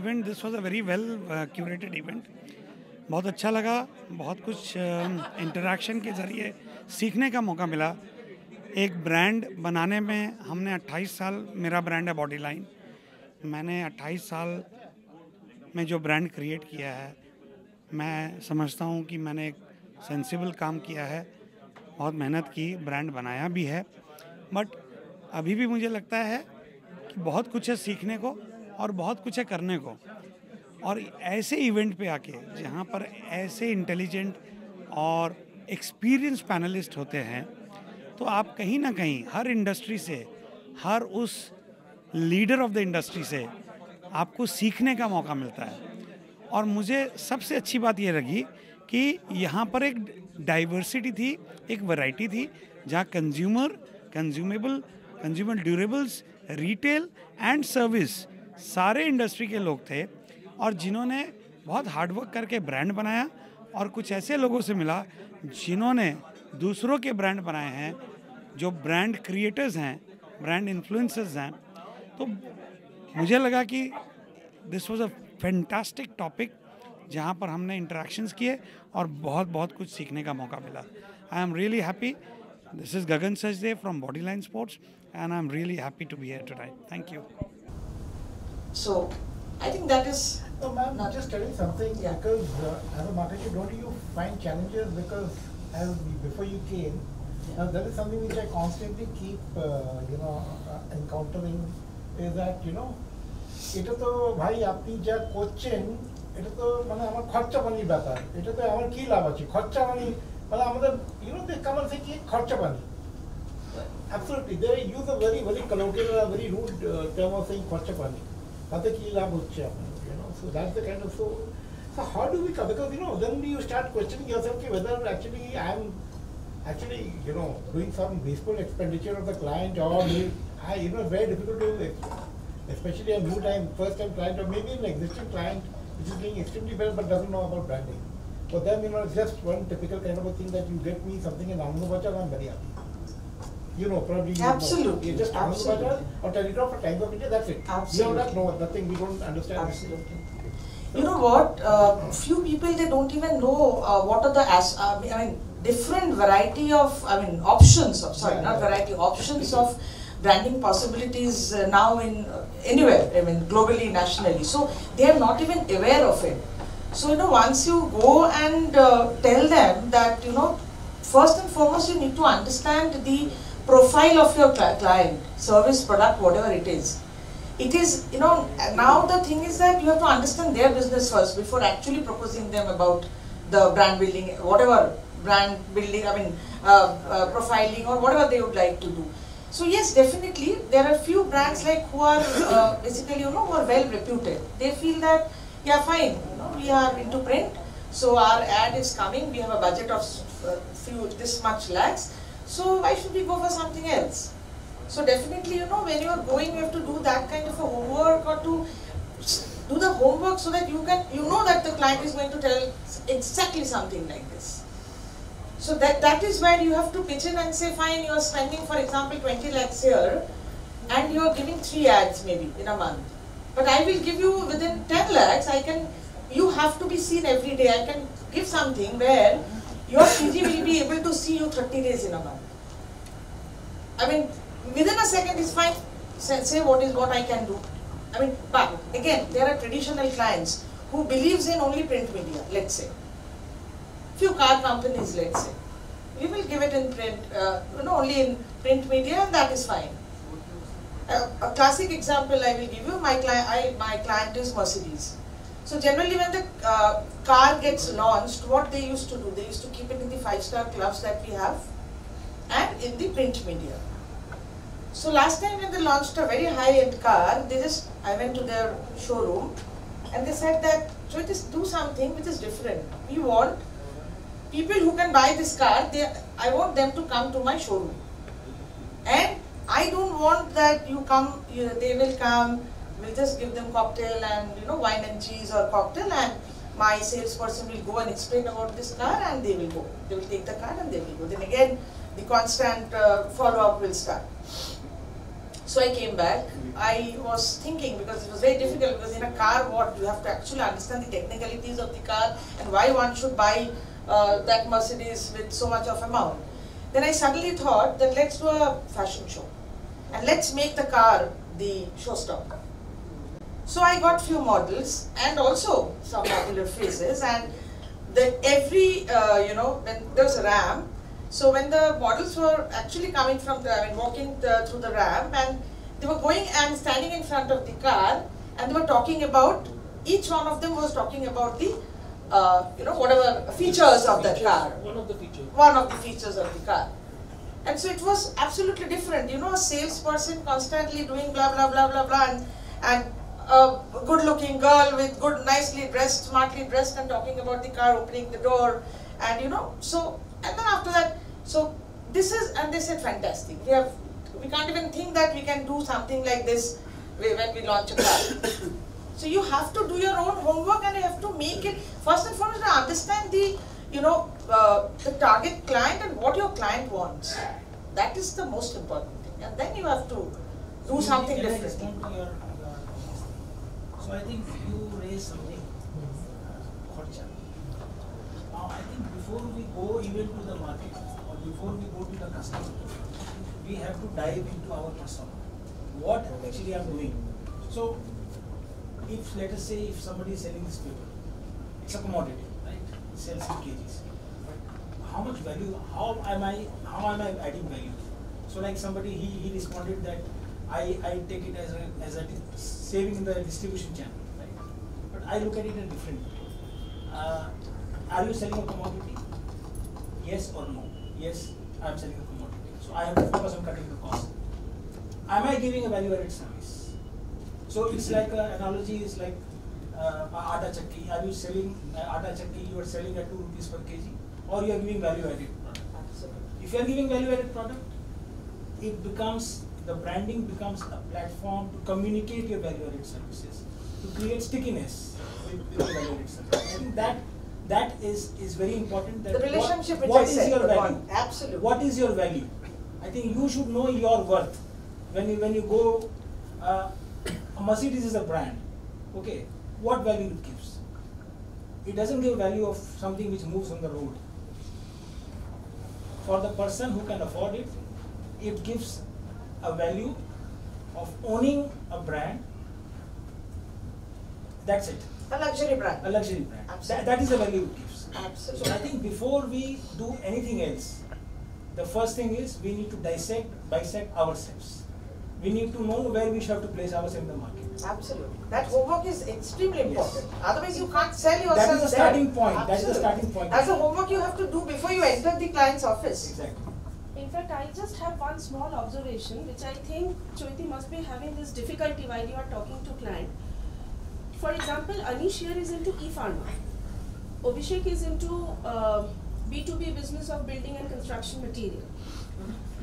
Event this was a very well curated event. बहुत अच्छा लगा. बहुत कुछ इंटरेक्शन के ज़रिए सीखने का मौका मिला. एक ब्रांड बनाने में हमने 28 साल, मेरा ब्रांड है बॉडी लाइन, मैंने 28 साल में जो ब्रांड क्रिएट किया है, मैं समझता हूँ कि मैंने एक सेंसिबल काम किया है. बहुत मेहनत की, ब्रांड बनाया भी है. बट अभी भी मुझे लगता है कि बहुत कुछ है सीखने को और बहुत कुछ है करने को. और ऐसे इवेंट पे आके जहाँ पर ऐसे इंटेलिजेंट और एक्सपीरियंस पैनलिस्ट होते हैं, तो आप कहीं ना कहीं हर इंडस्ट्री से, हर उस लीडर ऑफ द इंडस्ट्री से आपको सीखने का मौका मिलता है. और मुझे सबसे अच्छी बात ये लगी कि यहाँ पर एक डाइवर्सिटी थी, एक वैरायटी थी, जहाँ consumer durables, retail and service, सारे इंडस्ट्री के लोग थे. और जिन्होंने बहुत हार्डवर्क करके ब्रांड बनाया, और कुछ ऐसे लोगों से मिला जिन्होंने दूसरों के ब्रांड बनाए हैं, जो ब्रांड क्रिएटर्स हैं, ब्रांड इन्फ्लुएंसर्स हैं. तो मुझे लगा कि this was a fantastic topic, जहाँ पर हमने इंटरेक्शंस किए और बहुत बहुत कुछ सीखने का मौका मिला. I am really happy. This is Gagan Sachdev from Body Line Sports and I am really happy to be here today. Thank you. So I think that is. No, ma'am, just telling something, Yeah. because as a marketer, don't you find challenges? Because before you came, that is something which I constantly keep, encountering, is that, এটা তো ভাই আপনি যা করছেন, এটা তো মানে আমার খরচা পানির ব্যাপার. এটা তো আমার কি লাভ আছে? খরচা পানি মানে আমাদের, they come and say কি খরচা পানি. Absolutely, they use a very, very colloquial, a very rude term of saying খরচা পানি. তাতে কি লাভ হচ্ছে আপনার? So that's the kind of, so how do we come? Because then you start questioning yourself whether actually I'm actually doing some wasteful expenditure of the client, or it's very difficult to, especially a new time, first time client, or maybe an existing client which is doing extremely well but doesn't know about branding. For them, it's just one typical kind of a thing that you get me something in Anandabachar, I'm very happy. Probably Absolutely. You just Anandabachar or Telegraph or Times of India, that's it. Absolutely. Beyond that, no, nothing, we don't understand. Absolutely. You know what? Few people, they don't even know what are the different variety of options of options of branding possibilities now in anywhere, globally, nationally. So they are not even aware of it. So once you go and tell them that first and foremost you need to understand the profile of your client, service, product, whatever it is. It is, now the thing is that you have to understand their business first before actually proposing them about the brand building, whatever brand building, profiling or whatever they would like to do. So yes, definitely, there are few brands like who are basically, who are well reputed. They feel that, yeah, fine, we are into print, so our ad is coming, we have a budget of this much lakhs, so why should we go for something else? So definitely, when you are going, you have to do that kind of a homework, or to do the homework so that you can, that the client is going to tell exactly something like this. So that is where you have to pitch in and say, fine, you are spending, for example, 20 lakhs here, and you are giving 3 ads maybe in a month. But I will give you within 10 lakhs, you have to be seen every day. I can give something where your PG will be able to see you 30 days in a month. Within a second is fine. Say what I can do. But again, there are traditional clients who believes in only print media, let's say. Few car companies, let's say. We will give it in print, only in print media, and that is fine. A classic example I will give you, my client is Mercedes. So generally when the car gets launched, what they used to do, they used to keep it in the 5-star clubs that we have and in the print media. So last time when they launched a very high-end car, I went to their showroom and they said that, so just do something which is different. We want people who can buy this car, I want them to come to my showroom. And I don't want that they will come, we'll just give them cocktail and wine and cheese or cocktail, and my salesperson will go and explain about this car and they will go. They will take the car and they will go. Then again, the constant follow-up will start. So I came back. I was thinking, because it was very difficult, because in a car, what you have to actually understand the technicalities of the car and why one should buy that Mercedes with so much of amount. Then I suddenly thought that let's do a fashion show and let's make the car the showstopper. So I got few models and also some popular faces, and every when there was a ramp. So when the models were actually coming from walking through the ramp, and they were going and standing in front of the car, and they were talking about, each one of them was talking about the, whatever features of that car. One of the features. One of the features of the car. And so it was absolutely different. A salesperson constantly doing blah, blah, blah, blah, blah, and a good-looking girl with nicely dressed, smartly dressed, and talking about the car, opening the door, and and then after that, so this is, and they said fantastic. We can't even think that we can do something like this when we launch a car. So you have to do your own homework, and you have to make it, first and foremost, to understand the, the target client and what your client wants. That is the most important thing, and then you have to do something different. So I think you raised something, Khorcha. Now I think before we go even to the market, or before we go to the customer, we have to dive into our customer. What actually I'm doing. So if, let us say, if somebody is selling this paper, it's a commodity, right? It sells in kgs. But how much value, how am I adding value? So like somebody, he responded that I take it as a saving in the distribution channel, right? But I look at it in a different way. Are you selling a commodity? Yes or no? Yes, I am selling a commodity. So I have to focus on cutting the cost. Am I giving a value-added service? So it's like an analogy is like atta chakki. Are you selling atta chakki? You are selling at 2 rupees per kg, or you are giving value-added product. If you are giving value-added product, the branding becomes a platform to communicate your value-added services, to create stickiness with the value-added services. I think that is very important. That the relationship which what I is said, your value? bond. Absolutely. What is your value? I think you should know your worth. When you go, a Mercedes is a brand. Okay, what value it gives? It doesn't give value of something which moves on the road. For the person who can afford it, it gives a value of owning a brand. That's it. A luxury brand. A luxury brand. That is the value it gives. Absolutely. So I think before we do anything else, the first thing is we need to bisect ourselves. We need to know where we have to place ourselves in the market. Absolutely. That homework is extremely important. Yes. Otherwise you can't sell yourself. That is the starting point. Absolutely. That is the starting point. That's the homework you have to do before you enter the client's office. Exactly. In fact, I just have one small observation, which I think Choiti must be having this difficulty while you are talking to client. For example, Anish here is into e-pharma. Abhishek is into B2B business of building and construction material.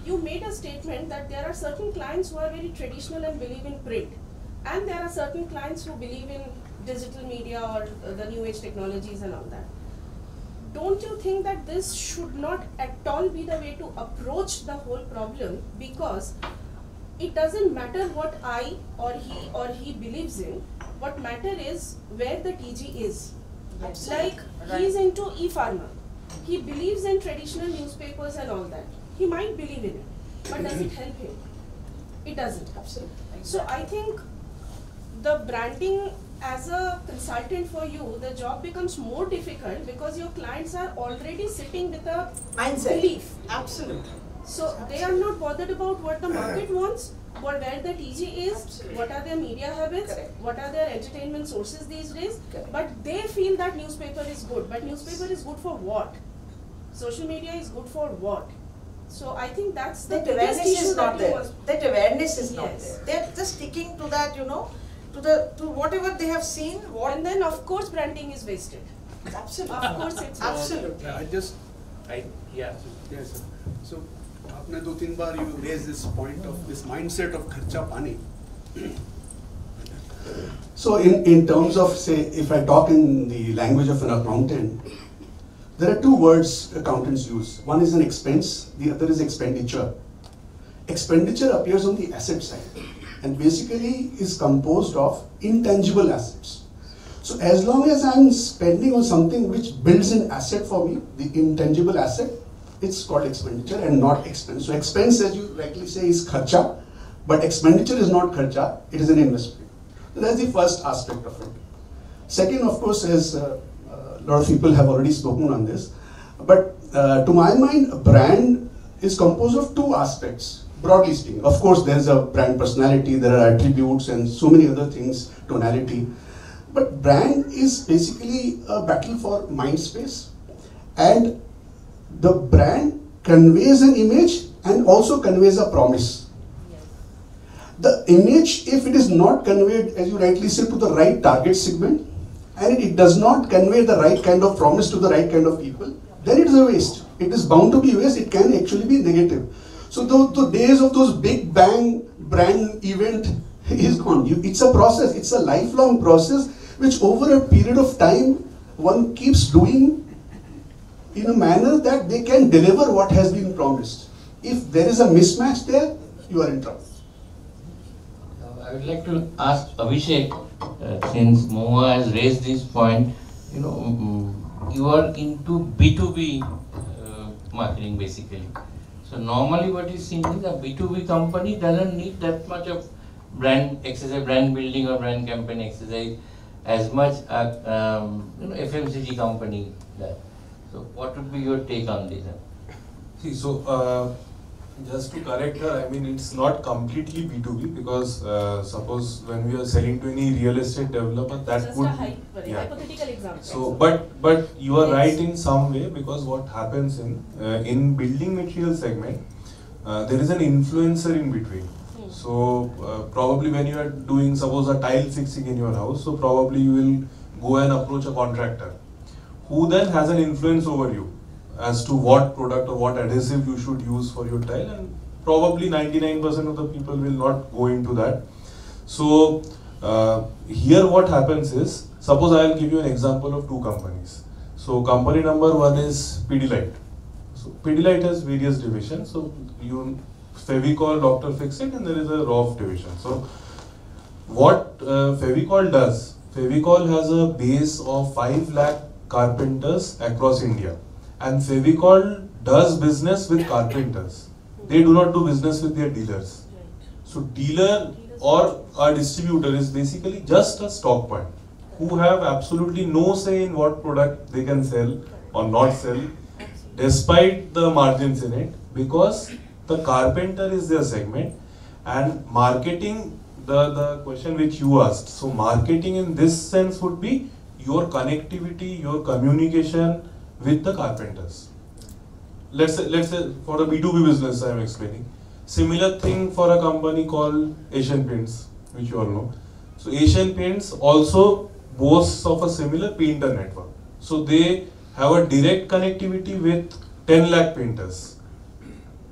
You made a statement that there are certain clients who are very traditional and believe in print, and there are certain clients who believe in digital media or the new age technologies and all that. Don't you think that this should not at all be the way to approach the whole problem? Because it doesn't matter what I or he believes in. What matter is where the TG is. Absolutely. Like he is into e-pharma. He believes in traditional newspapers and all that. He might believe in it, but does it help him? It doesn't. Absolutely. So I think the branding as a consultant for you, the job becomes more difficult because your clients are already sitting with a mindset. belief. Absolutely. So they are not bothered about what the market wants, or where the TG is, Absolutely. what are their media habits, Correct. what are their entertainment sources these days. Correct. But they feel that newspaper is good. But newspaper is good for what? Social media is good for what? So I think that's the That biggest awareness issue is not that you there. must. That awareness is not Yes. there. They're just sticking to that, to whatever they have seen. And then of course branding is wasted. Absolutely. Of course it's Absolutely. Yes, sir. So, आपने 2-3 बार you raised this point of this mindset of खर्चा पानी. So in terms of, say, if I talk in the language of an accountant, there are two words accountants use. One is an expense, the other is expenditure. expenditure appears on the asset side and basically is composed of intangible assets. So as long as I'm spending on something which builds an asset for me, the intangible asset, it's called expenditure and not expense. So expense, as you rightly say, is kharcha, but expenditure is not kharcha, it is an investment. So that's the first aspect of it. Second, of course, as a lot of people have already spoken on this, but to my mind, a brand is composed of two aspects, broadly speaking. Of course, there's a brand personality, there are attributes and so many other things, tonality. But brand is basically a battle for mind space, and the brand conveys an image and also conveys a promise. The image, if it is not conveyed, as you rightly said, to the right target segment, and it does not convey the right kind of promise to the right kind of people, then it is a waste. It is bound to be waste, it can actually be negative. So the days of those big bang brand event is gone. It's a process, it's a lifelong process which over a period of time one keeps doing in a manner that they can deliver what has been promised. If there is a mismatch there, you are in trouble. I would like to ask Abhishek, since Moha has raised this point, you are into B2B marketing basically. So normally what is seen is a B2B company doesn't need that much of brand exercise, brand building or brand campaign exercise as much FMCG company does. So what would be your take on this? See, so just to correct her, I mean it's not completely B2B because suppose when we are selling to any real estate developer, that Just would a hypothetical example. So, but you are right in some way, because what happens in building material segment, there is an influencer in between. So probably when you are doing suppose a tile fixing in your house, so probably you will go and approach a contractor who then has an influence over you as to what product or what adhesive you should use for your tile, and probably 99% of the people will not go into that. So here what happens is, suppose I will give you an example of two companies. So company number one is Pidilite. So Pidilite has various divisions. So you Fevicol, Dr. Fixit, and there is a ROF division. So what Fevicol does, Fevicol has a base of 5 lakh carpenters across India, and Fevicol does business with carpenters. They do not do business with their dealers. So dealer or a distributor is basically just a stock point who have absolutely no say in what product they can sell or not sell, despite the margins in it, because the carpenter is their segment. And marketing, the question which you asked, so marketing in this sense would be your connectivity, your communication with the carpenters. Let's say for the B2B business I am explaining. Similar thing for a company called Asian Paints, which you all know. So Asian Paints also boasts of a similar painter network. So they have a direct connectivity with 10 lakh painters,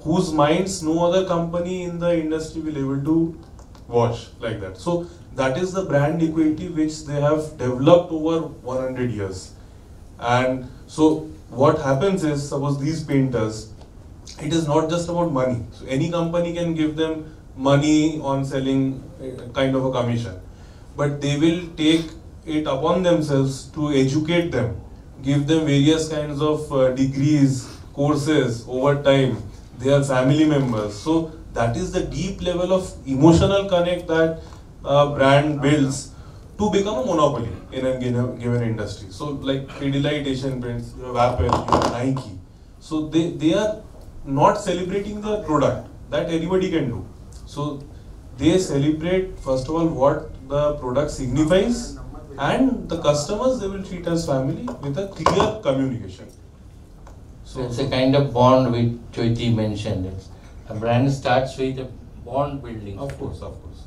whose minds no other company in the industry will able to watch like that. So that is the brand equity which they have developed over 100 years. And so what happens is, suppose these painters, it is not just about money. So any company can give them money on selling kind of a commission, but they will take it upon themselves to educate them, give them various kinds of degrees, courses over time, their family members. So that is the deep level of emotional connect that a brand builds to become a monopoly in a given industry. So like Pidilite, Asian Paints, you have Apple, you have Nike. So they are not celebrating the product that anybody can do. So they celebrate first of all what the product signifies, and the customers they will treat as family with a clear communication. So it's a kind of bond which Choiti mentioned. A brand starts with a bond building. Of course, of course.